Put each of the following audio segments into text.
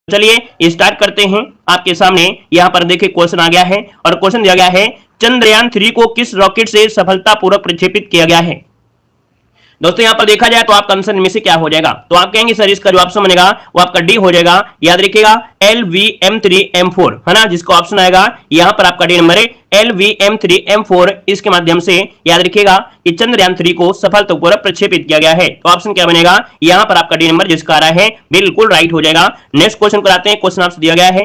चलिए स्टार्ट करते हैं। आपके सामने यहाँ पर देखिए क्वेश्चन आ गया है और क्वेश्चन दिया गया है चंद्रयान 3 को किस रॉकेट से सफलतापूर्वक प्रक्षेपित किया गया है। दोस्तों यहाँ पर देखा जाए तो आपका आंसर में से क्या हो जाएगा, तो आप कहेंगे सर इसका जो ऑप्शन बनेगा वो आपका डी हो जाएगा। याद रखिएगा LVM3M4 है ना, जिसका ऑप्शन आएगा यहाँ पर आपका डी नंबर है LVM3M4। इसके माध्यम से याद रखिएगा कि चंद्रयान 3 को सफलतापूर्वक प्रक्षेपित किया गया है। तो ऑप्शन क्या बनेगा यहाँ पर आपका डी नंबर जिसका आ रहा है बिल्कुल राइट हो जाएगा। नेक्स्ट क्वेश्चन कराते हैं। क्वेश्चन आपसे दिया गया है,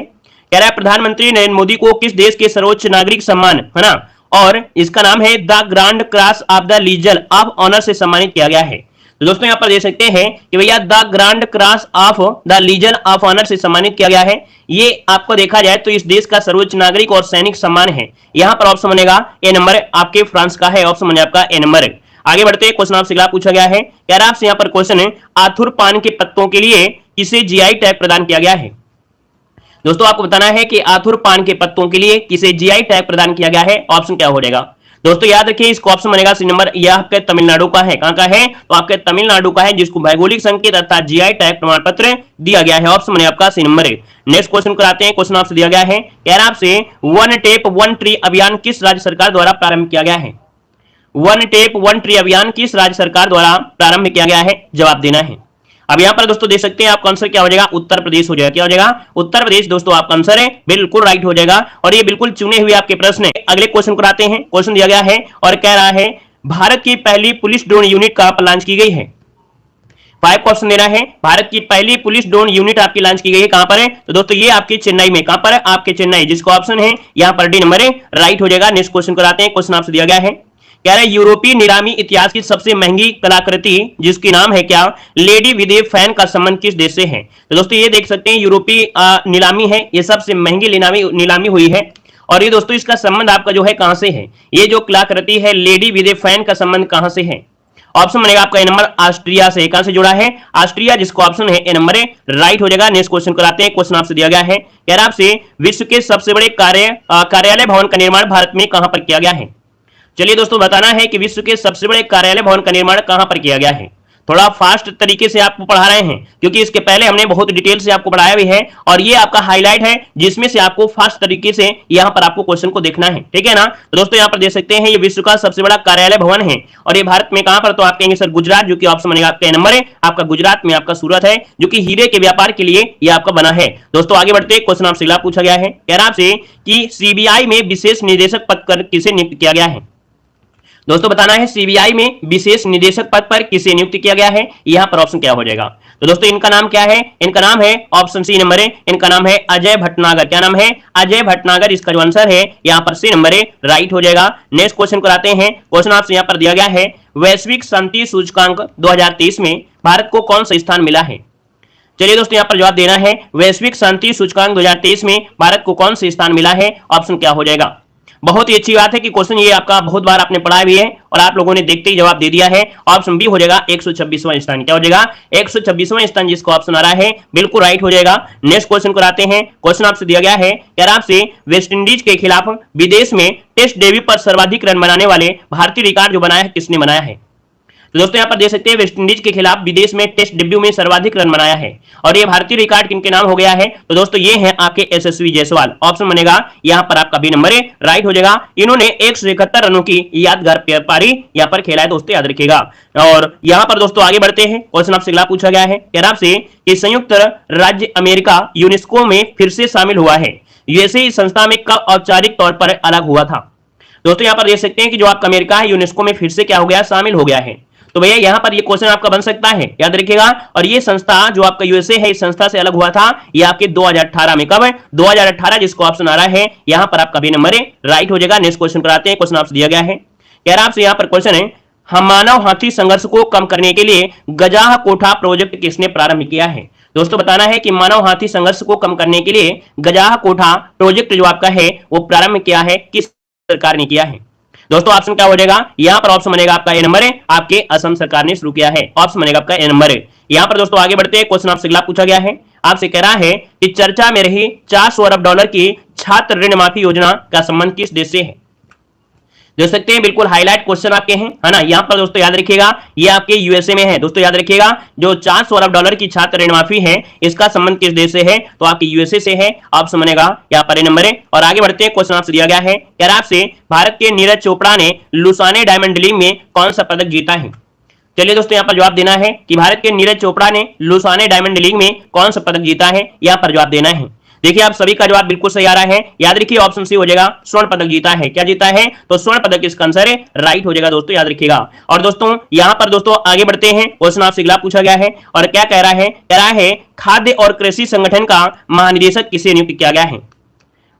कह रहा है प्रधानमंत्री नरेंद्र मोदी को किस देश के सर्वोच्च नागरिक सम्मान है ना, और इसका नाम है the Grand Cross of the Legion of Honour से सम्मानित किया गया है। तो दोस्तों यहां पर देख सकते हैं कि भैया the Grand Cross of the Legion of Honour से सम्मानित किया गया है। ये आपको देखा जाए तो इस देश का सर्वोच्च नागरिक और सैनिक सम्मान है। यहां पर ऑप्शन बनेगा ए नंबर, आपके फ्रांस का है, ऑप्शन बनेगा आपका ए नंबर। आगे बढ़ते हैं। क्वेश्चन आपसे अगला पूछा गया है, कह रहा है आपसे यहां पर क्वेश्चन है आथुर पान के पत्तों के लिए किसे जीआई टैग प्रदान किया गया है। दोस्तों आपको बताना है कि आथुर पान के पत्तों के लिए किसे जीआई टैग प्रदान किया गया है। ऑप्शन क्या हो जाएगा दोस्तों, याद रखिए इसका ऑप्शन बनेगा सी नंबर। यह आपके तमिलनाडु का है। कहां का है, तो आपके तमिलनाडु का है, जिसको भौगोलिक संकेत अर्थात जीआई टैग प्रमाण पत्र दिया गया है। ऑप्शन बनेगा आपका सी नंबर। नेक्स्ट क्वेश्चन कराते हैं। क्वेश्चन आपसे दिया गया है, कह रहा है आपसे वन टेप वन ट्री अभियान किस राज्य सरकार द्वारा प्रारंभ किया गया है। वन टेप वन ट्री अभियान किस राज्य सरकार द्वारा प्रारंभ किया गया है, जवाब देना है। अब यहां पर दोस्तों देख सकते हैं आपका आंसर क्या हो जाएगा, उत्तर प्रदेश हो जाएगा। क्या हो जाएगा, उत्तर प्रदेश। दोस्तों आपका आंसर है बिल्कुल राइट हो जाएगा और ये बिल्कुल चुने हुए आपके प्रश्न है। अगले क्वेश्चन को आते हैं। क्वेश्चन दिया गया है और कह रहा है भारत की पहली पुलिस ड्रोन यूनिट कहां पर लॉन्च की गई है। 5 ऑप्शन देना है। भारत की पहली पुलिस ड्रोन यूनिट आपकी लॉन्च की गई है, कहां पर है, तो दोस्तों ये आपके चेन्नई में। कहां पर है, आपके चेन्नई, जिसका ऑप्शन है यहां पर डी नंबर है, राइट हो जाएगा। नेक्स्ट क्वेश्चन को आते हैं। क्वेश्चन आपसे दिया गया है, कह रहे यूरोपीय नीलामी इतिहास की सबसे महंगी कलाकृति जिसकी नाम है क्या, लेडी विद ए फैन का संबंध किस देश से है। तो दोस्तों ये देख सकते हैं यूरोपीय नीलामी है, ये सबसे महंगी नीलामी हुई है और ये दोस्तों इसका संबंध आपका जो है कहां से है। ये जो कलाकृति है लेडी विद ए फैन का संबंध कहां से है। ऑप्शन बनेगा आपका ए नंबर, ऑस्ट्रिया से। कहां से जुड़ा है, ऑस्ट्रिया, जिसका ऑप्शन है ए नंबर, राइट हो जाएगा। नेक्स्ट क्वेश्चन कराते हैं। क्वेश्चन आपसे दिया गया है, कह रहा आपसे विश्व के सबसे बड़े कार्यालय भवन का निर्माण भारत में कहां पर किया गया है। चलिए दोस्तों बताना है कि विश्व के सबसे बड़े कार्यालय भवन का निर्माण कहां पर किया गया है। थोड़ा फास्ट तरीके से आपको पढ़ा रहे हैं क्योंकि इसके पहले हमने बहुत डिटेल से आपको पढ़ाया भी है और ये आपका हाईलाइट है जिसमें से आपको फास्ट तरीके से यहां पर आपको क्वेश्चन को देखना है, ठीक है ना। तो दोस्तों यहां पर देख सकते हैं ये विश्व का सबसे बड़ा कार्यालय भवन है और ये भारत में कहां पर, तो आप कहेंगे सर गुजरात, जो कि ऑप्शन बनेगा आपका नंबर है। आपका गुजरात में आपका सूरत है, जो कि हीरे के व्यापार के लिए यह आपका बना है। दोस्तों आगे बढ़ते हैं। क्वेश्चन आपसे अगला पूछा गया है, कह रहा आपसे कि सीबीआई में विशेष निदेशक पद पर किसे नियुक्त किया गया है। दोस्तों बताना है सीबीआई में विशेष निदेशक पद पर किसे नियुक्त किया गया है। यहां पर ऑप्शन क्या हो जाएगा, तो दोस्तों इनका नाम क्या है, इनका नाम है ऑप्शन सी नंबर है, इनका नाम है अजय भटनागर। क्या नाम है, अजय भटनागर। इसका जो आंसर है यहां पर सी नंबर है, राइट हो जाएगा। नेक्स्ट क्वेश्चन कराते हैं। क्वेश्चन आपसे यहां पर दिया गया है, वैश्विक शांति सूचकांक 2023 में भारत को कौन सा स्थान मिला है। चलिए दोस्तों यहां पर जवाब देना है, वैश्विक शांति सूचकांक 2023 में भारत को कौन सा स्थान मिला है। ऑप्शन क्या हो जाएगा। बहुत ही अच्छी बात है कि क्वेश्चन ये आपका बहुत बार आपने पढ़ा भी है और आप लोगों ने देखते ही जवाब दे दिया है। ऑप्शन बी हो जाएगा 126वां स्थान। क्या हो जाएगा, 126वां स्थान, जिसको ऑप्शन आ रहा है बिल्कुल राइट हो जाएगा। नेक्स्ट क्वेश्चन कराते हैं। क्वेश्चन आपसे दिया गया है, कह रहा आपसे वेस्ट इंडीज के खिलाफ विदेश में टेस्ट डेब्यू पर सर्वाधिक रन बनाने वाले भारतीय रिकॉर्ड जो बनाया है किसने बनाया है। तो दोस्तों यहां पर देख सकते हैं वेस्ट इंडीज के खिलाफ विदेश में टेस्ट डेब्यू में सर्वाधिक रन बनाया है और ये भारतीय रिकॉर्ड किनके नाम हो गया है, तो दोस्तों ये है आपके यशस्वी जायसवाल। ऑप्शन बनेगा यहां पर आपका बी नंबर है, राइट हो जाएगा। इन्होंने 171 रनों की यादगार पारी यहां पर खेला है, दोस्तों याद रखिएगा। और यहां पर दोस्तों आगे बढ़ते हैं। क्वेश्चन आपसे अगला पूछा गया है, कह रहा आपसे कि संयुक्त राज्य अमेरिका यूनेस्को में फिर से शामिल हुआ है, यूएसए इस संस्था में कब औपचारिक तौर पर अलग हुआ था। दोस्तों यहां पर देख सकते हैं कि जो आपका अमेरिका है यूनेस्को में फिर से क्या हो गया, शामिल हो गया है। तो भैया यहां पर ये क्वेश्चन आपका बन सकता है, याद रखिएगा। और ये संस्था जो आपका यूएसए है, इस संस्था से अलग हुआ था ये आपके 2018 में। कब है, 2018, जिसको ऑप्शन आ रहा है यहां पर आपका बी नंबर है, राइट हो जाएगा। नेक्स्ट क्वेश्चन कराते हैं। क्वेश्चन आपसे दिया गया है, कह रहा आपसे यहां पर क्वेश्चन है, हम मानव हाथी संघर्ष को कम करने के लिए गजाह कोठा प्रोजेक्ट किसने प्रारंभ किया है। दोस्तों बताना है कि मानव हाथी संघर्ष को कम करने के लिए गजाह कोठा प्रोजेक्ट जो आपका है वो प्रारंभ किया है, किस सरकार ने किया है। दोस्तों ऑप्शन क्या हो जाएगा, यहां पर ऑप्शन बनेगा आपका ए नंबर है, आपके असम सरकार ने शुरू किया है। ऑप्शन बनेगा आपका ए नंबर है। यहां पर दोस्तों आगे बढ़ते हैं। क्वेश्चन आपसे अगला पूछा गया है, आपसे कह रहा है कि चर्चा में रही $400 अरब की छात्र ऋण माफी योजना का संबंध किस देश से है। देख सकते हैं बिल्कुल हाईलाइट क्वेश्चन आपके हैं, है ना। यहाँ पर दोस्तों याद रखिएगा ये आपके यूएसए में है। दोस्तों याद रखिएगा जो 400 अरब डॉलर की छात्र ऋण माफी है इसका संबंध किस देश से है, तो आपके यूएसए से है। ऑप्शन बनेगा यहाँ पर नंबर है। और आगे बढ़ते हैं, क्वेश्चन आपसे दिया गया है, कह रहा आपसे भारत के नीरज चोपड़ा ने लुसाने डायमंड लीग में कौन सा पदक जीता है। चलिए दोस्तों यहाँ पर जवाब देना है कि भारत के नीरज चोपड़ा ने लुसाने डायमंड लीग में कौन सा पदक जीता है, यहाँ पर जवाब देना है। देखिए आप सभी का जवाब बिल्कुल सही आ रहा है। याद रखिए ऑप्शन सी हो जाएगा, स्वर्ण पदक जीता है। क्या जीता है, तो स्वर्ण पदक इसका आंसर है, राइट हो जाएगा दोस्तों, याद रखिएगा। और दोस्तों यहाँ पर दोस्तों आगे बढ़ते हैं, क्वेश्चन आपसे अगला पूछा गया है और क्या कह रहा है, कह रहा है खाद्य और कृषि संगठन का महानिदेशक किसे नियुक्त किया गया है।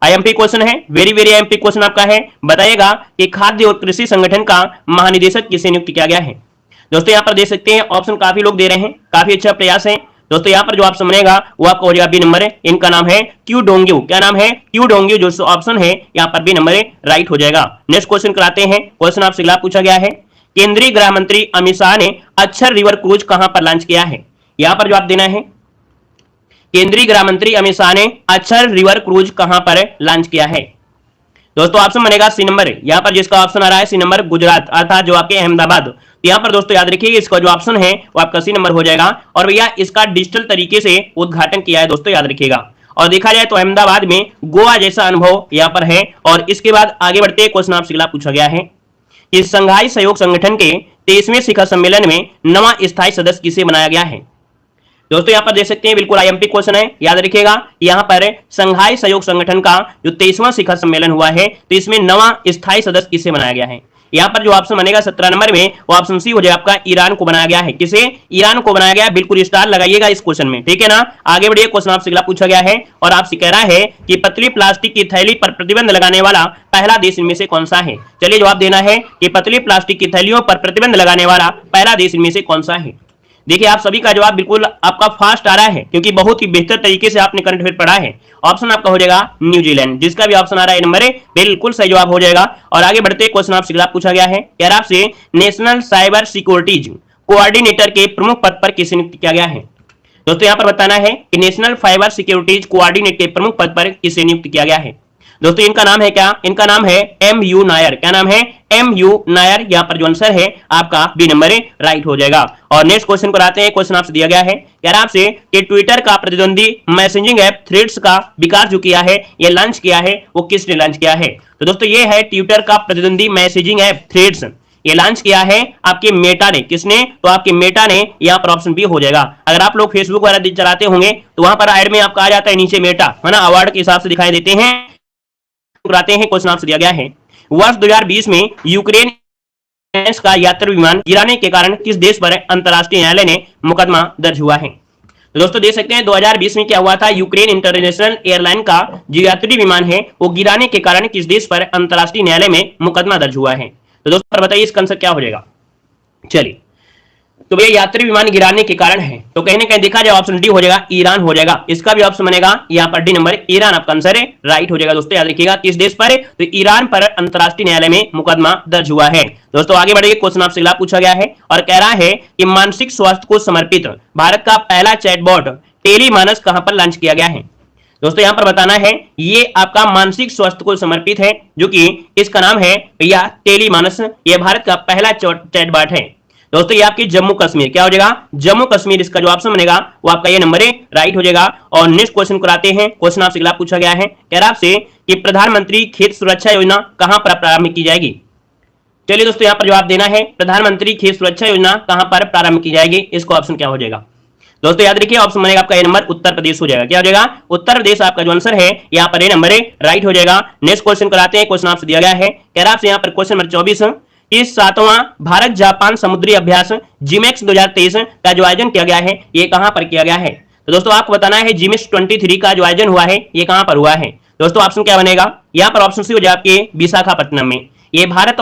आईएमपी क्वेश्चन है, वेरी वेरी आईएमपी क्वेश्चन आपका है। बताइएगा कि खाद्य और कृषि संगठन का महानिदेशक किसे नियुक्त किया गया है। दोस्तों यहाँ पर देख सकते हैं ऑप्शन काफी लोग दे रहे हैं, काफी अच्छा प्रयास है दोस्तों। यहाँ पर जो ऑप्शन बनेगा वो आपका हो जाएगा बी नंबर है। इनका नाम है क्यू डोंग्यू। क्या नाम है, क्यू डोंग्यू। जो ऑप्शन है यहाँ पर बी नंबर है, राइट हो जाएगा। नेक्स्ट क्वेश्चन कराते हैं, क्वेश्चन आपसे अगला पूछा गया है, केंद्रीय गृह मंत्री अमित शाह ने अक्षर रिवर क्रूज कहां पर लॉन्च किया है। यहाँ पर जवाब देना है, केंद्रीय गृह मंत्री अमित शाह ने अक्षर रिवर क्रूज कहां पर लॉन्च किया है। दोस्तों ऑप्शन बनेगा सी नंबर है। यहाँ पर जिसका ऑप्शन आ रहा है सी नंबर, गुजरात अर्थात जो आपके अहमदाबाद। यहाँ पर दोस्तों याद रखिए इसका जो ऑप्शन है वो आपका सी नंबर हो जाएगा। और भैया इसका डिजिटल तरीके से उद्घाटन किया है दोस्तों, याद रखिएगा। और देखा जाए तो अहमदाबाद में गोवा जैसा अनुभव यहाँ पर है। और इसके बाद आगे बढ़ते क्वेश्चन आपसे अगला पूछा गया है कि संघाई सहयोग संगठन के 23वें शिखर सम्मेलन में नवा स्थायी सदस्य किसे बनाया गया है। दोस्तों यहाँ पर देख सकते हैं बिल्कुल आईएमपी क्वेश्चन है, याद रखिएगा। यहाँ पर संघाई सहयोग संगठन का जो 23वां शिखर सम्मेलन हुआ है तो इसमें नवा स्थायी सदस्य किसे बनाया गया है। यहाँ पर जो ऑप्शन बनेगा 17 नंबर में वो ऑप्शन सी हो जाएगा आपका, ईरान को बनाया गया है। किसे, ईरान को बनाया गया है। बिल्कुल स्टार लगाइएगा इस क्वेश्चन में, ठीक है ना। आगे बढ़िए, क्वेश्चन आपसे अगला पूछा गया है और आपसे कह रहा है कि पतली प्लास्टिक की थैली पर प्रतिबंध लगाने वाला पहला देश इनमें से कौन सा है। चलिए जवाब देना है कि पतली प्लास्टिक की थैलियों पर प्रतिबंध लगाने वाला पहला देश इनमें से कौन सा है। देखिए आप सभी का जवाब बिल्कुल आपका फास्ट आ रहा है क्योंकि बहुत ही बेहतर तरीके से आपने करंट अफेयर पढ़ा है। ऑप्शन आपका हो जाएगा न्यूजीलैंड। जिसका भी ऑप्शन आ रहा है नंबर है, बिल्कुल सही जवाब हो जाएगा। और आगे बढ़ते क्वेश्चन आपसे अगला पूछा गया है, कह रहा आपसे नेशनल साइबर सिक्योरिटीज कोऑर्डिनेटर के प्रमुख पद पर किसे नियुक्त किया गया है। दोस्तों यहाँ पर बताना है कि नेशनल साइबर सिक्योरिटीज कोऑर्डिनेटर के प्रमुख पद पर किसे नियुक्त किया गया है। दोस्तों इनका नाम है क्या, इनका नाम है एम.यू. नायर। क्या नाम है, एम.यू. नायर। यहाँ पर जो आंसर है आपका बी नंबर है, राइट हो जाएगा। और नेक्स्ट क्वेश्चन पर आते हैं, क्वेश्चन आपसे दिया गया है, कह रहा आपसे कि ट्विटर का प्रतिद्वंदी मैसेजिंग ऐप थ्रेड्स का विकास जो किया है, ये लॉन्च किया है, वो किसने लॉन्च किया है। तो दोस्तों ये है ट्विटर का प्रतिद्वंदी मैसेजिंग ऐप थ्रेड्स, ये लॉन्च किया है आपके मेटा ने। किसने, तो आपके मेटा ने। यहाँ पर ऑप्शन बी हो जाएगा। अगर आप लोग फेसबुक वगैरह चलाते होंगे तो वहां पर एड में आपका आ जाता है नीचे मेटा, है ना, अवार्ड के हिसाब से दिखाई देते हैं। कराते हैं, क्वेश्चन आपसे दिया गया है, वर्ष 2020 में यूक्रेन का यात्री विमान गिराने के कारण किस देश पर अंतरराष्ट्रीय न्यायालय ने मुकदमा दर्ज हुआ है। तो दोस्तों देख सकते हैं 2020 में क्या हुआ था, यूक्रेन इंटरनेशनल एयरलाइन का जो यात्री विमान है वो गिराने के कारण किस देश पर अंतरराष्ट्रीय न्यायालय में मुकदमा दर्ज हुआ है। तो दोस्तों बताइए इसका आंसर क्या हो जाएगा। चलिए तो भैया यात्री विमान गिराने के कारण है तो कहीं ना कहीं देखा जाए ऑप्शन डी हो जाएगा, ईरान हो जाएगा। इसका भी ऑप्शन बनेगा यहाँ पर डी नंबर, ईरान आपका आंसर है, राइट हो जाएगा। दोस्तों याद रखिएगा किस देश पर, तो ईरान पर अंतरराष्ट्रीय न्यायालय में मुकदमा दर्ज हुआ है। दोस्तों आगे बढ़िए, क्वेश्चन आपसे अगला पूछा गया है और कह रहा है कि मानसिक स्वास्थ्य को समर्पित भारत का पहला चैटबॉट टेलीमानस कहां पर लॉन्च किया गया है। दोस्तों यहाँ पर बताना है ये आपका मानसिक स्वास्थ्य को समर्पित है, जो कि इसका नाम है या टेलीमानस। ये भारत का पहला चैटबॉट है। दोस्तों ये आपकी जम्मू कश्मीर, क्या हो जाएगा, जम्मू कश्मीर। इसका जो ऑप्शन बनेगा वो आपका ये नंबर है, राइट हो जाएगा। और नेक्स्ट क्वेश्चन कराते हैं, क्वेश्चन आपसे अगला पूछा गया है, कह रहा आपसे कि प्रधानमंत्री खेत सुरक्षा योजना कहां पर प्रारंभ की जाएगी। चलिए दोस्तों यहाँ पर जवाब देना है, प्रधानमंत्री खेत सुरक्षा योजना कहां पर प्रारंभ की जाएगी। इसका ऑप्शन क्या हो जाएगा। दोस्तों याद रखिए ऑप्शन बनेगा आपका ए नंबर, उत्तर प्रदेश हो जाएगा। क्या हो जाएगा, उत्तर प्रदेश आपका जो आंसर है यहाँ पर ए नंबर है, राइट हो जाएगा। नेक्स्ट क्वेश्चन कराते हैं, क्वेश्चन आपसे दिया गया है, कह रहा आपसे यहाँ पर क्वेश्चन नंबर 24, इस 7वां भारत जापान समुद्री अभ्यास जिमेक्स 2023 का जो आयोजन किया गया है ये कहां पर किया गया है। तो दोस्तों आपको बताना है जिमेक्स 23 का जो आयोजन हुआ है ये कहां पर हुआ है। दोस्तों ऑप्शन क्या बनेगा, यहाँ पर ऑप्शन सी हो जाए आपके विशाखापट्टनम में। ये भारत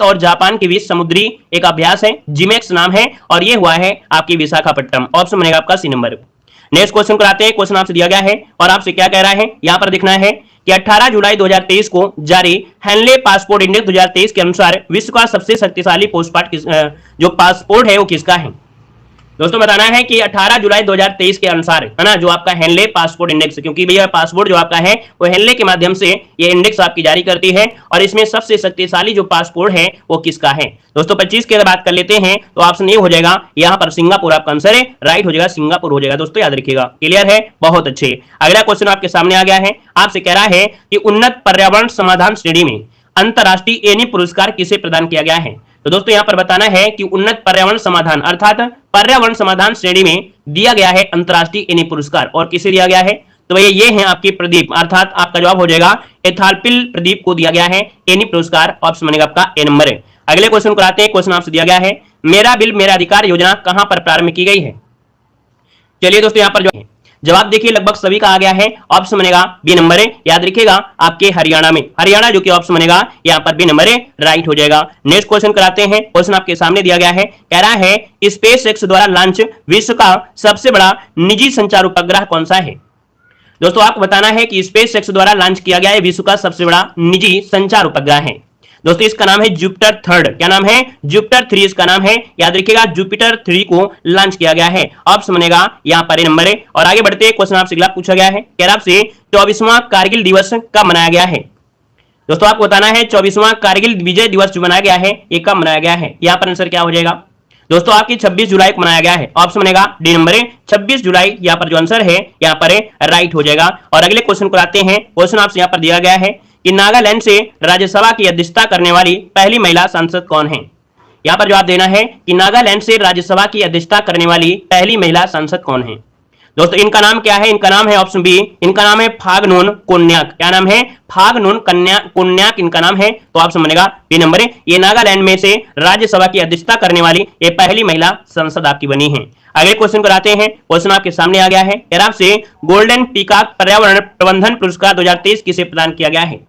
और जापान के बीच समुद्री एक अभ्यास है, जिमेक्स नाम है, और ये हुआ है आपकी विशाखापट्टनम। ऑप्शन बनेगा आपका सी नंबर। नेक्स्ट क्वेश्चन कराते हैं, क्वेश्चन आपसे दिया गया है और आपसे क्या कह रहा है, यहाँ पर दिखना है कि 18 जुलाई 2023 को जारी हैंले पासपोर्ट इंडेक्स 2023 के अनुसार विश्व का सबसे शक्तिशाली जो पासपोर्ट है वो किसका है। दोस्तों बताना है कि 18 जुलाई 2023 के अनुसार, है ना, जो आपका हेनले पासपोर्ट इंडेक्स, क्योंकि भैया पासपोर्ट जो आपका है वो हेनले के माध्यम से ये इंडेक्स आपकी जारी करती है, और इसमें सबसे शक्तिशाली जो पासपोर्ट है वो किसका है। दोस्तों 25 की बात कर लेते हैं तो ऑप्शन ए हो जाएगा यहाँ पर सिंगापुर आपका आंसर है, राइट हो जाएगा, सिंगापुर हो जाएगा। दोस्तों याद रखिएगा, क्लियर है, बहुत अच्छे। अगला क्वेश्चन आपके सामने आ गया है, आपसे कह रहा है कि उन्नत पर्यावरण समाधान श्रेणी में अंतरराष्ट्रीय एनी पुरस्कार किसे प्रदान किया गया है। तो दोस्तों यहां पर बताना है कि उन्नत पर्यावरण समाधान अर्थात पर्यावरण समाधान श्रेणी में दिया गया है अंतरराष्ट्रीय एनी पुरस्कार, और किसे दिया गया है, तो भैया ये है आपके प्रदीप, अर्थात आपका जवाब हो जाएगा एथालपिल प्रदीप को दिया गया है एनी पुरस्कार, ऑप्शन बनेगा आपका ए नंबर है। अगले क्वेश्चन को आते हैं, क्वेश्चन आपसे दिया गया है, मेरा बिल मेरा अधिकार योजना कहां पर प्रारंभ की गई है। चलिए दोस्तों यहां पर जो जवाब देखिए लगभग सभी का आ गया है, ऑप्शन बनेगा बी नंबर है, याद रखिएगा आपके हरियाणा में, हरियाणा जो कि ऑप्शन बनेगा यहाँ पर बी नंबर है, राइट हो जाएगा। नेक्स्ट क्वेश्चन कराते हैं, क्वेश्चन आपके सामने दिया गया है, कह रहा है स्पेस एक्स द्वारा लॉन्च विश्व का सबसे बड़ा निजी संचार उपग्रह कौन सा है। दोस्तों आपको बताना है कि स्पेस एक्स द्वारा लॉन्च किया गया है विश्व का सबसे बड़ा निजी संचार उपग्रह है। दोस्तों इसका नाम है जुपिटर 3, क्या नाम है, जुपिटर 3 इसका नाम है, याद रखिएगा जुपिटर 3 को लॉन्च किया गया है, ऑप्शन बनेगा यहाँ पर नंबर है। और आगे बढ़ते हैं, क्वेश्चन आपसे अगला पूछा गया है, कह रहा आपसे 24वां कारगिल दिवस कब मनाया गया है। दोस्तों आपको बताना है 24वां कारगिल विजय दिवस जो मनाया गया है ये कब मनाया गया है। यहाँ पर आंसर क्या हो जाएगा, दोस्तों आपकी 26 जुलाई को मनाया गया है, ऑप्शन बनेगा डी नंबर है, 26 जुलाई यहाँ पर जो आंसर है यहाँ पर राइट हो जाएगा। और अगले क्वेश्चन को आते हैं, क्वेश्चन आपसे यहाँ पर दिया गया है कि नागालैंड से राज्यसभा की अध्यक्षता करने वाली पहली महिला सांसद कौन है। यहाँ पर जवाब देना है कि नागालैंड से राज्यसभा की अध्यक्षता करने वाली पहली महिला सांसद कौन है। दोस्तों इनका नाम क्या है, इनका नाम है ऑप्शन बी, इनका नाम है फागनोन कोन्याक, क्या नाम है, फागनोन कोन्याक इनका नाम है, तो ऑप्शन बनेगा बी नंबर है, ये नागालैंड में से राज्यसभा की अध्यक्षता करने वाली ये पहली महिला सांसद आपकी बनी है। अगले क्वेश्चन को आते हैं, क्वेश्चन आपके सामने आ गया है, आपसे गोल्डन पीकॉक पर्यावरण प्रबंधन पुरस्कार 2023 किसे प्रदान किया गया है।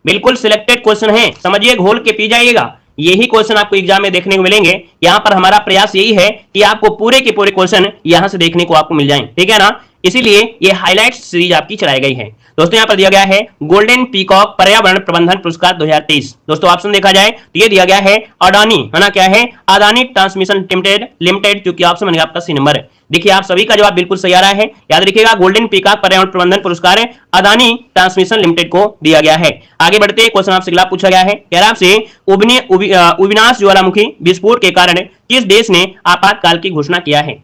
बिल्कुल सिलेक्टेड क्वेश्चन है, समझिए घोल के पी जाइएगा, यही क्वेश्चन आपको एग्जाम में देखने को मिलेंगे। यहां पर हमारा प्रयास यही है कि आपको पूरे के पूरे क्वेश्चन यहां से देखने को आपको मिल जाएं, ठीक है ना, इसीलिए ये हाईलाइट सीरीज आपकी चलाई गई है। दोस्तों यहां पर दिया गया है गोल्डन पीकॉक पर्यावरण प्रबंधन पुरस्कार 2023। दोस्तों ऑप्शन देखा जाए तो ये दिया गया है अडानी, है ना, क्या है, अडानी ट्रांसमिशन लिमिटेड, जो कि ऑप्शन बनेगा आपका सी नंबर है। देखिए आप सभी का जवाब बिल्कुल सही आ रहा है, याद रखिएगा गोल्डन पीकॉक पर्यावरण प्रबंधन पुरस्कार अडानी ट्रांसमिशन लिमिटेड को दिया गया है। आगे बढ़ते हैं, क्वेश्चन आपसे अगला पूछा गया है, कह रहा आपसे अविनाश ज्वालामुखी विस्फोट के कारण किस देश ने आपातकाल की घोषणा किया है।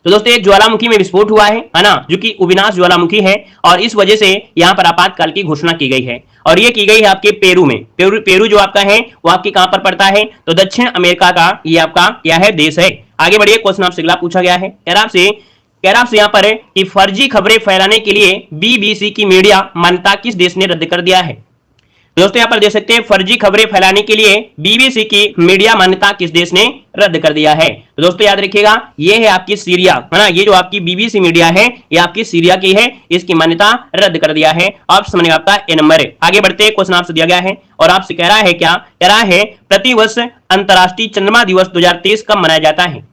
तो दोस्तों एक ज्वालामुखी में विस्फोट हुआ है ना, जो कि अविनाश ज्वालामुखी है, और इस वजह से यहाँ पर आपातकाल की घोषणा की गई है, और ये की गई है आपके पेरू में। पेरू जो आपका है वो आपकी कहां पर पड़ता है, तो दक्षिण अमेरिका का ये आपका क्या है, देश है। आगे बढ़िए, क्वेश्चन आपसे अगला पूछा गया है, कह रहा आपसे यहाँ पर है कि फर्जी खबरें फैलाने के लिए बीबीसी की मीडिया मान्यता किस देश ने रद्द कर दिया है। दोस्तों यहाँ पर देख सकते हैं फर्जी खबरें फैलाने के लिए बीबीसी की मीडिया मान्यता किस देश ने रद्द कर दिया है। तो दोस्तों याद रखिएगा ये है आपकी सीरिया, है ना, ये जो आपकी बीबीसी मीडिया है ये आपकी सीरिया की है, इसकी मान्यता रद्द कर दिया है, ऑप्शन बनेगा आपका ए नंबर है। आगे बढ़ते हैं, क्वेश्चन आपसे दिया गया है और आपसे कह रहा है क्या, कह रहा है प्रतिवर्ष अंतर्राष्ट्रीय चंद्रमा दिवस 2023 कब मनाया जाता है।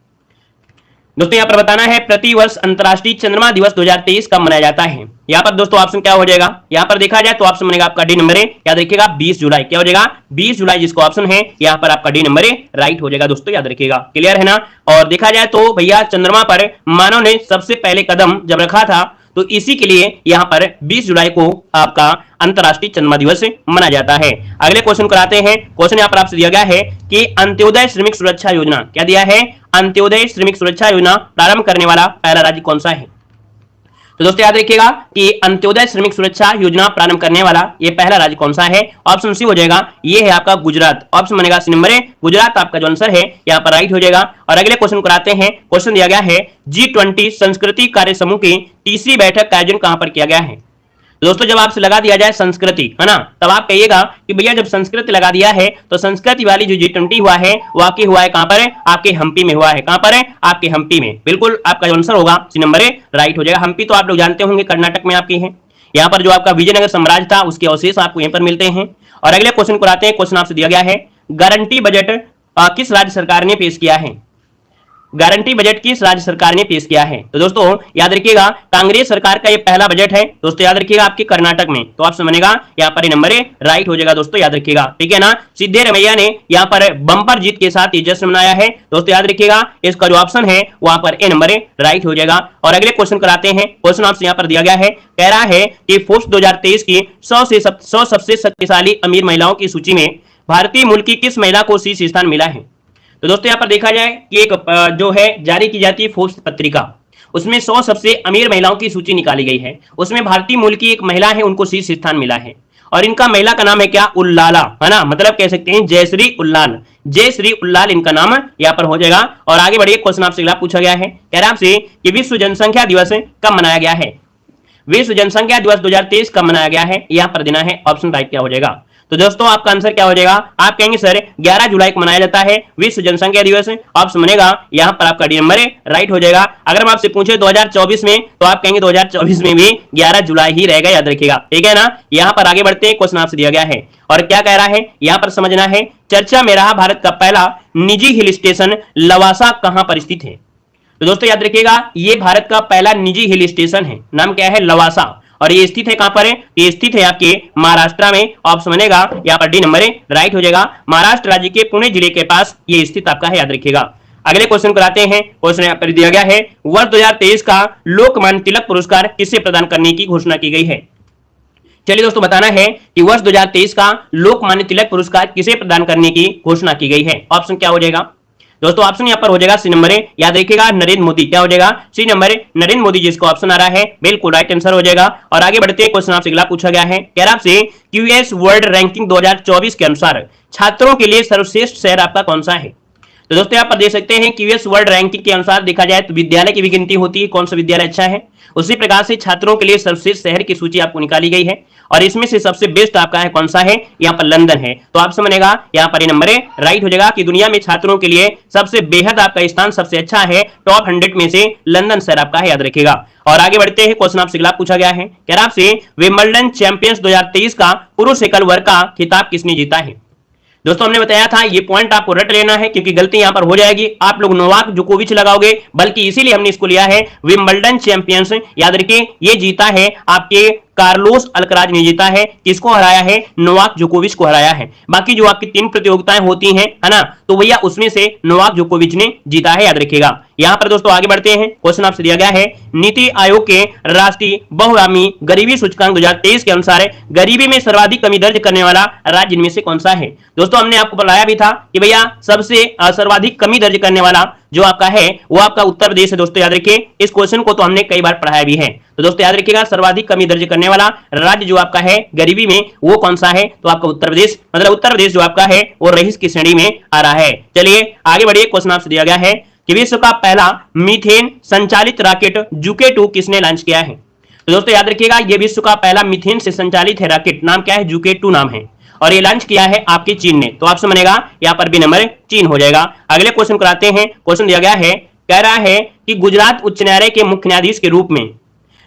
दोस्तों यहाँ पर बताना है प्रतिवर्ष अंतर्राष्ट्रीय चंद्रमा दिवस 2023 कब मनाया जाता है। यहाँ पर दोस्तों ऑप्शन क्या हो जाएगा, यहाँ पर देखा जाए तो ऑप्शन बनेगा आपका डी नंबर है, याद रखिएगा 20 जुलाई, क्या हो जाएगा 20 जुलाई जिसको ऑप्शन है यहाँ पर आपका डी नंबर है, राइट हो जाएगा। दोस्तों याद रखिएगा, क्लियर है ना। और देखा जाए तो भैया चंद्रमा पर मानव ने सबसे पहले कदम जब रखा था तो इसी के लिए यहाँ पर 20 जुलाई को आपका अंतरराष्ट्रीय चंद्रमा दिवस मनाया जाता है। अगले क्वेश्चन कराते हैं, क्वेश्चन यहाँ पर आपसे दिया गया है कि अंत्योदय श्रमिक सुरक्षा योजना, क्या दिया है, अंत्योदय श्रमिक सुरक्षा योजना प्रारंभ करने वाला पहला राज्य कौन सा है। तो दोस्तों याद रखिएगा कि अंत्योदय श्रमिक सुरक्षा योजना प्रारंभ करने वाला ये पहला राज्य कौन सा है, ऑप्शन सी हो जाएगा, ये है आपका गुजरात, ऑप्शन बनेगा सी नंबर है, गुजरात आपका जो आंसर है यहाँ पर राइट हो जाएगा। और अगले क्वेश्चन कराते हैं, क्वेश्चन दिया गया है G20 संस्कृति कार्य समूह की तीसरी बैठक का आयोजन कहां पर किया गया है। दोस्तों जब आपसे लगा दिया जाए संस्कृति, है ना, तब आप कहिएगा कि भैया जब संस्कृति लगा दिया है तो संस्कृति वाली जो G20 हुआ है वो आपके हुआ है कहां पर है, आपके हम्पी में हुआ है, कहां पर है, आपके हम्पी में। बिल्कुल आपका जो आंसर होगा सी नंबर है, राइट हो जाएगा। हम्पी तो आप लोग जानते होंगे कर्नाटक में आपकी है, यहाँ पर जो आपका विजयनगर साम्राज्य था उसके अवशेष आपको यहीं पर मिलते हैं। और अगले क्वेश्चन को आते हैं, क्वेश्चन आपसे दिया गया है गारंटी बजट किस राज्य सरकार ने पेश किया है। गारंटी बजट किस राज्य सरकार ने पेश किया है? तो दोस्तों याद रखिएगा, कांग्रेस सरकार का ये पहला बजट है। दोस्तों याद रखिएगा आपके कर्नाटक में, तो ऑप्शन बनेगा यहाँ पर नंबर ए राइट हो जाएगा दोस्तों, याद रखिएगा, ठीक है ना। सिद्धरामैया ने यहाँ पर बम्पर जीत के साथ ये जश्न मनाया है। दोस्तों याद रखिएगा इसका जो ऑप्शन है वहां पर ए नंबर ए राइट हो जाएगा। और अगले क्वेश्चन कराते हैं। क्वेश्चन आपसे यहाँ पर दिया गया है, कह रहा है कि फोर्ब्स 2023 की 100 सबसे शक्तिशाली अमीर महिलाओं की सूची में भारतीय मूल की किस महिला को शीर्ष स्थान मिला है? तो दोस्तों यहाँ पर देखा जाए कि एक जो है जारी की जाती है फोर्ब्स पत्रिका, उसमें 100 सबसे अमीर महिलाओं की सूची निकाली गई है। उसमें भारतीय मूल की एक महिला है, उनको शीर्ष स्थान मिला है। और इनका महिला का नाम है क्या? उल्लाला, है ना, मतलब कह सकते हैं जयश्री उल्लाल। जयश्री उल्लाल इनका नाम यहाँ पर हो जाएगा। और आगे बढ़िए, क्वेश्चन आपसे अगला पूछा गया है, कह रहा आपसे कि विश्व जनसंख्या दिवस कब मनाया गया है? विश्व जनसंख्या दिवस 2023 कब मनाया गया है? यहाँ पर देना है ऑप्शन राइट क्या हो जाएगा। तो दोस्तों आपका आंसर क्या हो जाएगा? आप कहेंगे सर 11 जुलाई को मनाया जाता है विश्व जनसंख्या दिवस, ऑप्शन बनेगा यहाँ पर आपका डी नंबर राइट हो जाएगा। अगर हम आपसे पूछे 2024 में, तो आप कहेंगे 2024 में भी 11 जुलाई ही रहेगा, याद रखिएगा, ठीक है ना। यहाँ पर आगे बढ़ते हैं, क्वेश्चन आपसे दिया गया है और क्या कह रहा है यहाँ पर समझना है। चर्चा में रहा भारत का पहला निजी हिल स्टेशन लवासा कहां पर स्थित है? तो दोस्तों याद रखिएगा ये भारत का पहला निजी हिल स्टेशन है, नाम क्या है? लवासा। और ये स्थित है कहां पर है? ये स्थित है आपके महाराष्ट्र में, ऑप्शन बनेगा यहाँ पर डी नंबर राइट हो जाएगा। महाराष्ट्र राज्य के पुणे जिले के पास ये स्थित आपका है, याद रखिएगा। अगले क्वेश्चन कराते हैं। क्वेश्चन यहाँ पर दिया गया है, वर्ष 2023 का लोकमान्य तिलक पुरस्कार किसे प्रदान करने की घोषणा की गई है? चलिए दोस्तों बताना है कि वर्ष 2023 का लोकमान्य तिलक पुरस्कार किसे प्रदान करने की घोषणा की गई है। ऑप्शन क्या हो जाएगा दोस्तों? ऑप्शन यहाँ पर हो जाएगा सी नंबर ए, याद रखिएगा नरेंद्र मोदी। क्या हो जाएगा? C number A Narendra Modi जिसको ऑप्शन आ रहा है, बिल्कुल राइट आंसर हो जाएगा। और आगे बढ़ते हैं, क्वेश्चन आपसे अगला पूछा गया है, कह रहा आपसे क्यूएस वर्ल्ड रैंकिंग 2024 के अनुसार छात्रों के लिए सर्वश्रेष्ठ शहर आपका कौन सा है? तो दोस्तों यहाँ पर देख सकते हैं क्यूएस वर्ल्ड रैंकिंग के अनुसार देखा जाए तो विद्यालय की भी गिनती होती है, कौन सा विद्यालय अच्छा है। उसी प्रकार से छात्रों के लिए सर्वश्रेष्ठ शहर की सूची आपको निकाली गई है और इसमें से सबसे बेस्ट आपका है कौन सा है? यहाँ पर लंदन है। तो आप समझेगा यहाँ पर नंबर राइट हो जाएगा कि दुनिया में छात्रों के लिए सबसे बेहद आपका स्थान सबसे अच्छा है, टॉप 100 में से लंदन शहर आपका है, याद रखिएगा। और आगे बढ़ते हैं, क्वेश्चन आपसे अगला पूछा गया है, कह रहा आपसे विंबलडन चैंपियंस 2023 का पुरुष एकल वर्ग का खिताब किसने जीता है? दोस्तों हमने बताया था ये पॉइंट आपको रट लेना है क्योंकि गलती यहां पर हो जाएगी, आप लोग नोवाक जोकोविच लगाओगे, बल्कि इसीलिए हमने इसको लिया है विंबलडन चैंपियंस। याद रखिए ये जीता है आपके कार्लोस अल्कराज ने जीता है। किसको हराया है? नोवाक जोकोविच को हराया है। बाकी जो आपकी 3 प्रतियोगिताएं होती हैं, है ना, तो भैया उसमें से नोवाक जोकोविच ने जीता है, याद रखिएगा। यहां पर दोस्तों आगे बढ़ते हैं, क्वेश्चन आपसे दिया गया है, नीति आयोग के राष्ट्रीय बहुआयामी गरीबी सूचकांक 2023 के अनुसार गरीबी में सर्वाधिक कमी दर्ज करने वाला राज्य इनमें से कौन सा है? दोस्तों हमने आपको बताया भी था कि भैया सबसे सर्वाधिक कमी दर्ज करने वाला जो आपका है वो आपका उत्तर प्रदेश है। दोस्तों याद रखिए इस क्वेश्चन को तो हमने कई बार पढ़ाया भी है। तो दोस्तों याद रखिएगा सर्वाधिक कमी दर्ज करने वाला राज्य जो आपका है गरीबी में वो कौन सा है? तो आपका उत्तर प्रदेश, मतलब उत्तर प्रदेश जो आपका है वो रईस की श्रेणी में आ रहा है। चलिए आगे बढ़िए, क्वेश्चन आपसे दिया गया है कि विश्व का पहला मीथेन संचालित रॉकेट जुके 2 किसने लॉन्च किया है? तो दोस्तों याद रखिएगा ये विश्व का पहला मीथेन से संचालित है रॉकेट, नाम क्या है? जुके 2 नाम है और ये लॉन्च किया है आपके चीन ने। तो ऑप्शन बनेगा यहाँ पर बी नंबर चीन हो जाएगा। अगले क्वेश्चन कराते हैं। क्वेश्चन दिया गया है, कह रहा है कि गुजरात उच्च न्यायालय के मुख्य न्यायाधीश के रूप में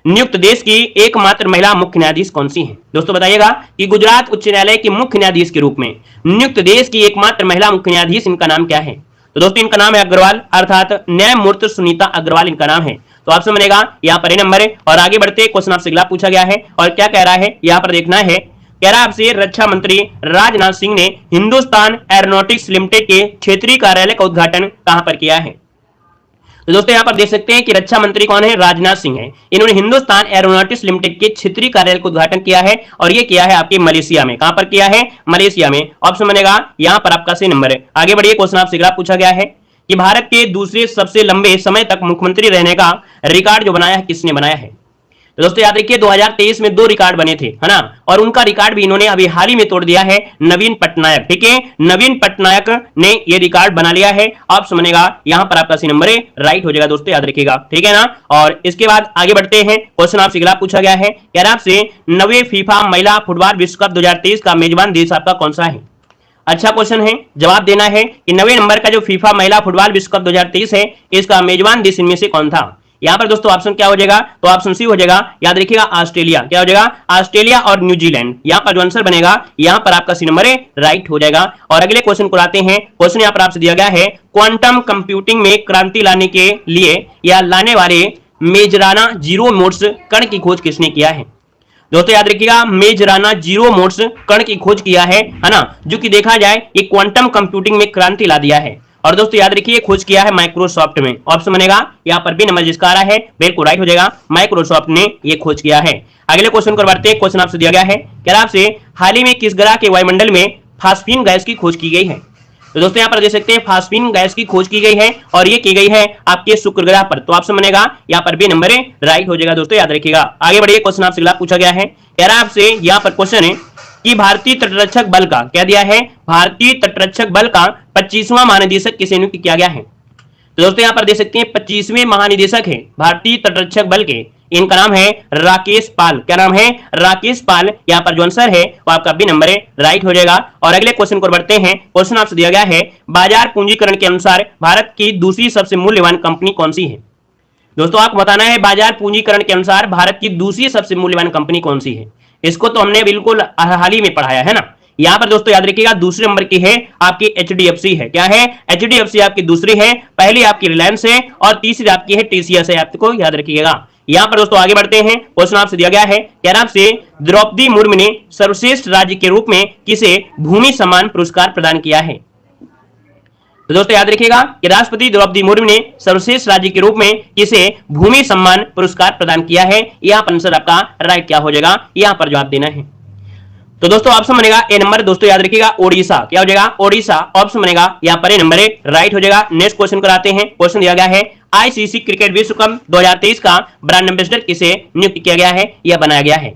नियुक्त देश की एकमात्र महिला मुख्य न्यायाधीश कौन सी है? दोस्तों बताइएगा कि गुजरात उच्च न्यायालय के मुख्य न्यायाधीश के रूप में नियुक्त देश की एकमात्र महिला मुख्य न्यायाधीश, इनका नाम क्या है? तो दोस्तों इनका नाम है अग्रवाल, अर्थात न्यायमूर्ति सुनीता अग्रवाल इनका नाम है। तो ऑप्शन बनेगा यहाँ पर नंबर है। और आगे बढ़ते क्वेश्चन आपसे अगला पूछा गया है और क्या कह रहा है यहाँ पर देखना है, कह रहा आपसे रक्षा मंत्री राजनाथ सिंह ने हिंदुस्तान एरोनॉटिक्स लिमिटेड के क्षेत्रीय कार्यालय का उद्घाटन कहां पर किया है? तो दोस्तों यहां पर देख सकते हैं कि रक्षा मंत्री कौन है? राजनाथ सिंह है। इन्होंने हिंदुस्तान एरोनॉटिक्स लिमिटेड के क्षेत्रीय कार्यालय का उद्घाटन किया है और ये किया है आपके मलेशिया में। कहां पर किया है? मलेशिया में। ऑप्शन बनेगा यहां पर आपका सी नंबर है। आगे बढ़िए, क्वेश्चन आपसे अगला पूछा गया है कि भारत के दूसरे सबसे लंबे समय तक मुख्यमंत्री रहने का रिकॉर्ड जो बनाया है किसने बनाया है? तो दोस्तों याद रखिए 2023 में 2 रिकॉर्ड बने थे, है ना, और उनका रिकॉर्ड भी इन्होंने अभी हाल ही में तोड़ दिया है, नवीन पटनायक। ठीक है, नवीन पटनायक ने ये रिकॉर्ड बना लिया है। ऑप्शन बनेगा यहां पर आपका सी नंबर राइट हो जाएगा दोस्तों, याद रखिएगा, ठीक है ना। और इसके बाद आगे बढ़ते हैं, क्वेश्चन आपसे अगला पूछा गया है, कह रहा आपसे 9वें फीफा महिला फुटबॉल विश्व कप 2023 का मेजबान देश आपका कौन सा है? अच्छा क्वेश्चन है, जवाब देना है कि 9वें नंबर का जो फीफा महिला फुटबॉल विश्व कप 2023 है इसका मेजबान देश इनमें से कौन था? यहाँ पर दोस्तों ऑप्शन क्या हो जाएगा, तो ऑप्शन सी हो जाएगा, याद रखिएगा ऑस्ट्रेलिया। क्या हो जाएगा, ऑस्ट्रेलिया और न्यूजीलैंड। यहाँ पर जो आंसर बनेगा यहाँ पर आपका सी नंबर राइट हो जाएगा। और अगले क्वेश्चन को लाते हैं। क्वेश्चन यहाँ पर आपसे दिया गया है, क्वांटम कंप्यूटिंग में क्रांति लाने के लिए या लाने वाले मेजराना जीरो मोड्स कण की खोज किसने किया है। दोस्तों याद रखिएगा, मेजराना जीरो मोड्स कण की खोज किया है ना, जो कि देखा जाए ये क्वांटम कंप्यूटिंग में क्रांति ला दिया है। और दोस्तों याद रखिए खोज किया है माइक्रोसॉफ्ट में। ऑप्शन बनेगा यहाँ पर भी नंबर जिसका आ रहा है बिल्कुल राइट हो जाएगा, माइक्रोसॉफ्ट ने ये खोज किया है। अगले क्वेश्चन को बढ़ते हैं। क्वेश्चन आपसे दिया गया है, क्या आपसे हाल ही में किस ग्रह के वायुमंडल में फास्फीन गैस की खोज की गई है। तो दोस्तों यहाँ पर देख सकते हैं फास्फीन गैस की खोज की गई है और ये की गई है आपके शुक्र ग्रह पर। तो ऑप्शन बनेगा यहाँ पर भी नंबर राइट हो जाएगा। दोस्तों याद रखिएगा। आगे बढ़िए, क्वेश्चन आपसे अगला पूछा गया है, कह रहा आपसे यहाँ पर क्वेश्चन है कि भारतीय तटरक्षक बल का क्या दिया है, भारतीय तटरक्षक बल का 25वां महानिदेशक किसे नियुक्त किया गया है। तो दोस्तों यहाँ पर देख सकते हैं 25वें महानिदेशक है भारतीय तटरक्षक बल के, इनका नाम है राकेश पाल। क्या नाम है, राकेश पाल। यहाँ पर जो आंसर है वो आपका बी नंबर राइट हो जाएगा। और अगले क्वेश्चन को बढ़ते हैं। क्वेश्चन आपसे दिया गया है, बाजार पूंजीकरण के अनुसार भारत की दूसरी सबसे मूल्यवान कंपनी कौन सी है। दोस्तों आपको बताना है बाजार पूंजीकरण के अनुसार भारत की दूसरी सबसे मूल्यवान कंपनी कौन सी है। इसको तो हमने बिल्कुल हाल ही में पढ़ाया है ना। यहाँ पर दोस्तों याद रखिएगा दूसरे नंबर की है आपकी एचडीएफसी है। क्या है, एचडीएफसी आपकी दूसरी है, पहली आपकी रिलायंस है और तीसरी आपकी है टीसीएस है। आपको याद रखिएगा। यहाँ पर दोस्तों आगे बढ़ते हैं। क्वेश्चन आपसे दिया गया है, क्या नाम से द्रौपदी मुर्मू ने सर्वश्रेष्ठ राज्य के रूप में किसे भूमि सम्मान पुरस्कार प्रदान किया है। तो दोस्तों याद रखिएगा कि राष्ट्रपति द्रौपदी मुर्मू ने सर्वश्रेष्ठ राज्य के रूप में किसे भूमि सम्मान पुरस्कार प्रदान किया है। यहाँ पर आंसर आपका राइट क्या हो जाएगा, यहाँ पर जवाब देना है। तो दोस्तों ऑप्शन बनेगा ए नंबर। दोस्तों याद रखिएगा ओडिशा। क्या हो जाएगा, ओडिशा। ऑप्शन बनेगा यहाँ पर ए नंबर राइट हो जाएगा। नेक्स्ट क्वेश्चन कराते हैं। क्वेश्चन दिया गया है, आईसीसी क्रिकेट विश्व कप 2023 का ब्रांड एम्बेसडर किसे नियुक्त किया गया है या बनाया गया है।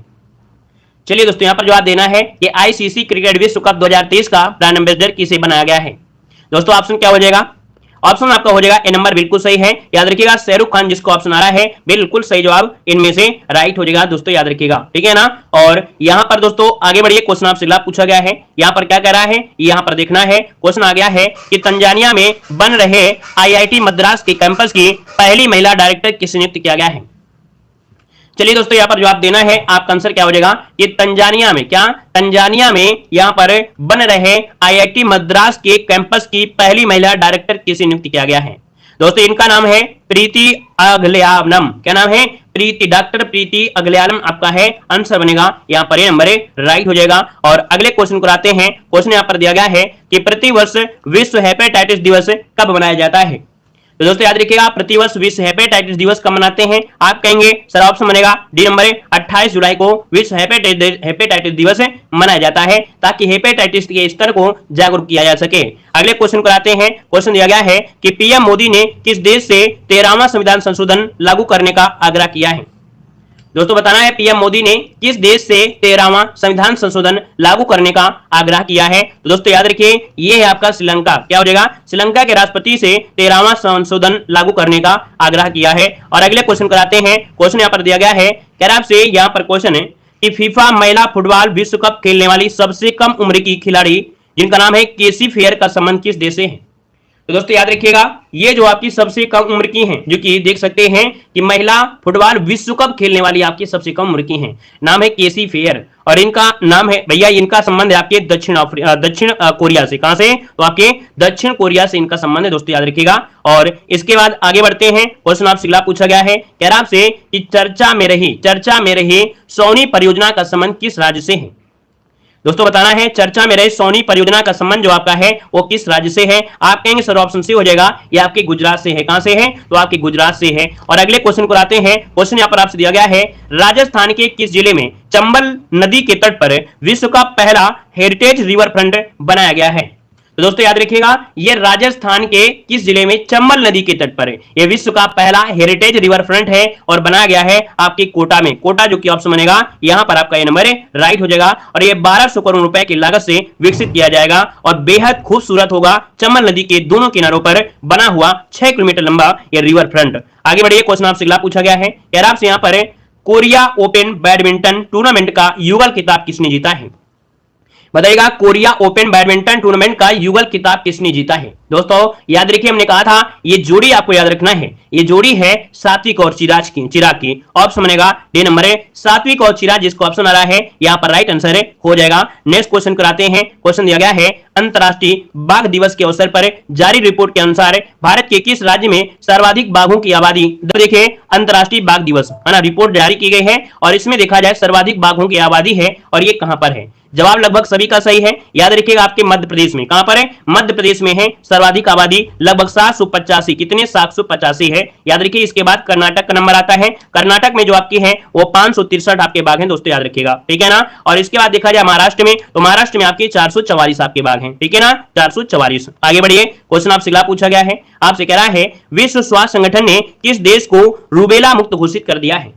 चलिए दोस्तों यहाँ पर जवाब देना है कि आईसीसी क्रिकेट विश्व कप 2023 का ब्रांड एम्बेसडर किसे बनाया गया है। दोस्तों ऑप्शन क्या हो जाएगा, ऑप्शन आपका हो जाएगा ए नंबर बिल्कुल सही है। याद रखिएगा शाहरुख खान जिसको ऑप्शन आ रहा है बिल्कुल सही जवाब इनमें से राइट हो जाएगा। दोस्तों याद रखिएगा, ठीक है ना। और यहाँ पर दोस्तों आगे बढ़िए, क्वेश्चन आपसे अगला पूछा गया है। यहाँ पर क्या कह रहा है, यहाँ पर देखना है। क्वेश्चन आ गया है कि तंजानिया में बन रहे आईआईटी मद्रास के कैंपस की पहली महिला डायरेक्टर किसे नियुक्त किया गया है। चलिए दोस्तों यहाँ पर जवाब देना है। आपका आंसर क्या हो जाएगा कि तंजानिया में, क्या तंजानिया में यहाँ पर बन रहे आईआईटी मद्रास के कैंपस की पहली महिला डायरेक्टर किसे नियुक्त किया गया है। दोस्तों इनका नाम है प्रीति अगलयालम। क्या नाम है, प्रीति, डॉक्टर प्रीति अगलयालम आपका है। आंसर बनेगा यहाँ पर नंबर राइट हो जाएगा। और अगले क्वेश्चन को आते हैं। क्वेश्चन यहाँ पर दिया गया है कि प्रतिवर्ष विश्व हेपेटाइटिस दिवस कब मनाया जाता है। तो दोस्तों याद रखिएगा प्रतिवर्ष विश्व हेपेटाइटिस दिवस कब मनाते हैं। आप कहेंगे सर ऑप्शन बनेगा डी नंबर 28 जुलाई को विश्व हेपेटाइटिस दिवस मनाया जाता है, ताकि हेपेटाइटिस के स्तर को जागरूक किया जा सके। अगले क्वेश्चन को आते हैं। क्वेश्चन दिया गया है कि पीएम मोदी ने किस देश से 13वां संविधान संशोधन लागू करने का आग्रह किया है। दोस्तों बताना है पीएम मोदी ने किस देश से 13वां संविधान संशोधन लागू करने का आग्रह किया है। तो दोस्तों याद रखिए ये है आपका श्रीलंका। क्या हो जाएगा, श्रीलंका के राष्ट्रपति से 13वां संशोधन लागू करने का आग्रह किया है। और अगले क्वेश्चन कराते हैं। क्वेश्चन यहाँ पर दिया गया है, कह रहा आपसे यहाँ पर क्वेश्चन है कि फीफा महिला फुटबॉल विश्व कप खेलने वाली सबसे कम उम्र की खिलाड़ी जिनका नाम है केसी फेयर का संबंध किस देश से है। तो दोस्तों याद रखिएगा ये जो आपकी सबसे कम उम्र की हैं, जो कि देख सकते हैं कि महिला फुटबॉल विश्व कप खेलने वाली आपकी सबसे कम उम्र की हैं, नाम है केसी फेयर। और इनका नाम है भैया, इनका संबंध है आपके दक्षिण कोरिया से। कहां से, तो आपके दक्षिण कोरिया से इनका संबंध है। दोस्तों याद रखिएगा। और इसके बाद आगे बढ़ते हैं। क्वेश्चन आपसे अगला पूछा गया है, कह रहा आपसे कि चर्चा में रही सोनी परियोजना का संबंध किस राज्य से है। दोस्तों बताना है चर्चा में रहे सोनी परियोजना का संबंध जो आपका है वो किस राज्य से है। आप कहेंगे सर ऑप्शन सी हो जाएगा, ये आपके गुजरात से है। कहां से है, तो आपके गुजरात से है। और अगले क्वेश्चन को आते हैं। क्वेश्चन यहाँ पर आपसे दिया गया है, राजस्थान के किस जिले में चंबल नदी के तट पर विश्व का पहला हेरिटेज रिवर फ्रंट बनाया गया है। तो दोस्तों याद रखिएगा ये राजस्थान के किस जिले में चंबल नदी के तट पर है ये विश्व का पहला हेरिटेज रिवर फ्रंट है और बनाया गया है आपके कोटा में। कोटा जो कि ऑप्शन बनेगा यहाँ पर आपका ये नंबर राइट हो जाएगा। और ये 1200 करोड़ रुपए की लागत से विकसित किया जाएगा और बेहद खूबसूरत होगा। चंबल नदी के दोनों किनारों पर बना हुआ 6 किलोमीटर लंबा ये रिवर फ्रंट। आगे बढ़िए, क्वेश्चन आपसे अगला पूछा गया है, यार आपसे यहाँ पर कोरिया ओपन बैडमिंटन टूर्नामेंट का युगल खिताब किसने जीता है। बताइएगा कोरिया ओपन बैडमिंटन टूर्नामेंट का युगल खिताब किसने जीता है। दोस्तों याद रखिए, हमने कहा था ये जोड़ी आपको याद रखना है, ये जोड़ी है सात्विक और चिराग की। ऑप्शन बनेगा डी नंबर है सात्विक और चिराग, जिसको ऑप्शन आ रहा है यहाँ पर राइट आंसर हो जाएगा। नेक्स्ट क्वेश्चन कराते हैं। क्वेश्चन दिया गया है अंतरराष्ट्रीय बाघ दिवस के अवसर पर जारी रिपोर्ट के अनुसार भारत के किस राज्य में सर्वाधिक बाघों की आबादी। देखिए अंतरराष्ट्रीय बाघ दिवस है ना, रिपोर्ट जारी की गई है और इसमें देखा जाए सर्वाधिक बाघों की आबादी है और ये कहां पर है। जवाब लगभग सभी का सही है। याद रखिएगा आपके मध्य प्रदेश में, कहां पर है, मध्य प्रदेश में है सर्वाधिक आबादी लगभग 785। कितने, 785 है। याद रखिए इसके बाद कर्नाटक का नंबर आता है। कर्नाटक में जो आपकी है वो 563 आपके बाघ हैं दोस्तों, याद रखिएगा, ठीक है ना। और इसके बाद देखा जाए महाराष्ट्र में, तो महाराष्ट्र में आपके 444 आपके बाघ हैं, ठीक है ना, 444। आगे बढ़िए, क्वेश्चन आपसे अगला पूछा गया है, आपसे कह रहा है विश्व स्वास्थ्य संगठन ने किस देश को रूबेला मुक्त घोषित कर दिया है।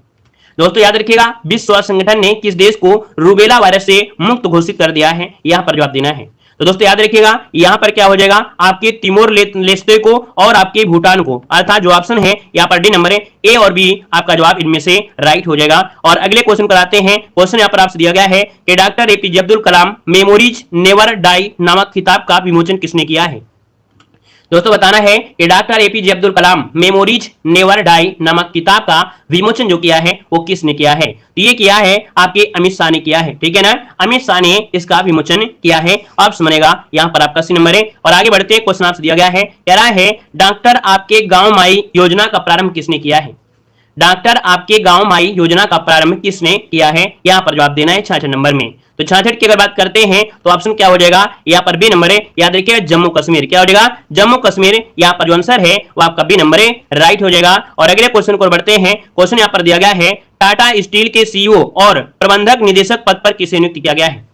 दोस्तों याद रखिएगा विश्व स्वास्थ्य संगठन ने किस देश को रूबेला वायरस से मुक्त घोषित कर दिया है, यहां पर जवाब देना है। तो दोस्तों याद रखिएगा यहां पर क्या हो जाएगा, आपके तिमोर लेस्ते को और आपके भूटान को, अर्थात जो ऑप्शन है यहां पर डी नंबर है ए और बी आपका जवाब इनमें से राइट हो जाएगा। और अगले क्वेश्चन कराते हैं। क्वेश्चन यहां पर आपसे दिया गया है कि doctor APJ Abdul Kalam memories never die नामक किताब का विमोचन किसने किया है। दोस्तों बताना है कि doctor APJ Abdul Kalam memories never die नामक किताब का विमोचन जो किया है वो किसने किया है। तो ये किया है आपके अमित शाह ने किया है, ठीक है ना, अमित शाह ने इसका विमोचन किया है। ऑप्शन बनेगा यहाँ पर आपका सी नंबर है। और आगे बढ़ते हैं, क्वेश्चन आपसे दिया गया है, कह रहा है डॉक्टर आपके गांव माई योजना का प्रारंभ किसने किया है। डॉक्टर आपके गांव माई योजना का प्रारंभ किसने किया है, यहाँ पर जवाब देना है 66 नंबर में। तो 66 की अगर बात करते हैं तो ऑप्शन क्या हो जाएगा, यहाँ पर बी नंबर है। याद रखिए जम्मू कश्मीर, क्या हो जाएगा, जम्मू कश्मीर। यहाँ पर जो आंसर है वो आपका बी नंबर है, राइट हो जाएगा। और अगले क्वेश्चन को बढ़ते हैं। क्वेश्चन यहाँ पर दिया गया है टाटा स्टील के सीईओ और प्रबंधक निदेशक पद पर किसे नियुक्त किया गया है।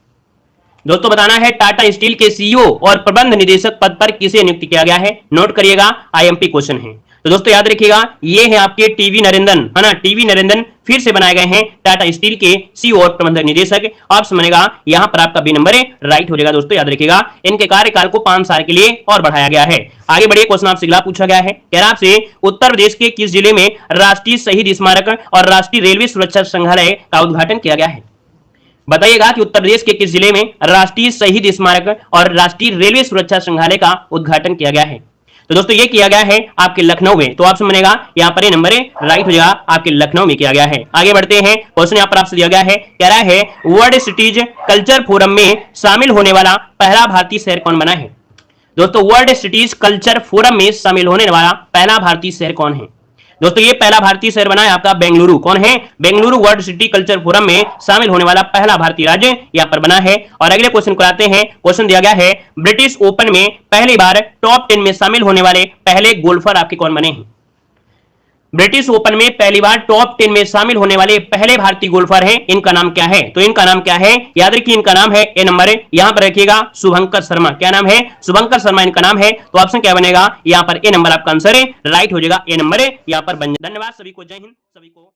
दोस्तों बताना है टाटा स्टील के सीईओ और प्रबंध निदेशक पद पर किसे नियुक्त किया गया है। नोट करिएगा, आईएमपी क्वेश्चन है। तो दोस्तों याद रखिएगा ये है आपके टीवी नरेंद्रन, है ना, टीवी नरेंद्रन फिर से बनाए गए हैं टाटा स्टील के सीईओ और प्रबंधक निदेशक। ऑप्शन बनेगा यहाँ पर आपका बी नंबर है, राइट हो जाएगा। दोस्तों याद रखिएगा इनके कार्यकाल को 5 साल के लिए और बढ़ाया गया है। आगे बढ़िए, क्वेश्चन आपसे अगला पूछा गया है, कह रहा आपसे उत्तर प्रदेश के किस जिले में राष्ट्रीय शहीद स्मारक और राष्ट्रीय रेलवे सुरक्षा संग्रहालय का उद्घाटन किया गया है। बताइएगा कि उत्तर प्रदेश के किस जिले में राष्ट्रीय शहीद स्मारक और राष्ट्रीय रेलवे सुरक्षा संग्रहालय का उद्घाटन किया गया है। तो दोस्तों ये किया गया है आपके लखनऊ में। तो ऑप्शन बनेगा यहाँ पर ये नंबर है, राइट हो जाएगा, आपके लखनऊ में किया गया है। आगे बढ़ते हैं, क्वेश्चन यहाँ पर आपसे दिया गया है, कह रहा है वर्ल्ड सिटीज कल्चर फोरम में शामिल होने वाला पहला भारतीय शहर कौन बना है। दोस्तों वर्ल्ड सिटीज कल्चर फोरम में शामिल होने वाला पहला भारतीय शहर कौन है। दोस्तों ये पहला भारतीय शहर बना है आपका बेंगलुरु। कौन है, Bengaluru world city culture forum में शामिल होने वाला पहला भारतीय राज्य यहाँ पर बना है। और अगले क्वेश्चन को आते हैं। क्वेश्चन दिया गया है ब्रिटिश ओपन में पहली बार टॉप 10 में शामिल होने वाले पहले गोल्फर आपके कौन बने हैं। ब्रिटिश ओपन में पहली बार टॉप 10 में शामिल होने वाले पहले भारतीय गोल्फर हैं, इनका नाम क्या है। तो इनका नाम क्या है, याद रखिए इनका नाम है ए नंबर है, यहां पर रखिएगा शुभंकर शर्मा। क्या नाम है, शुभंकर शर्मा इनका नाम है। तो ऑप्शन क्या बनेगा, यहां पर ए नंबर आपका आंसर है, राइट हो जाएगा, ए नंबर है यहां पर बन। धन्यवाद सभी को, जय हिंद सभी को।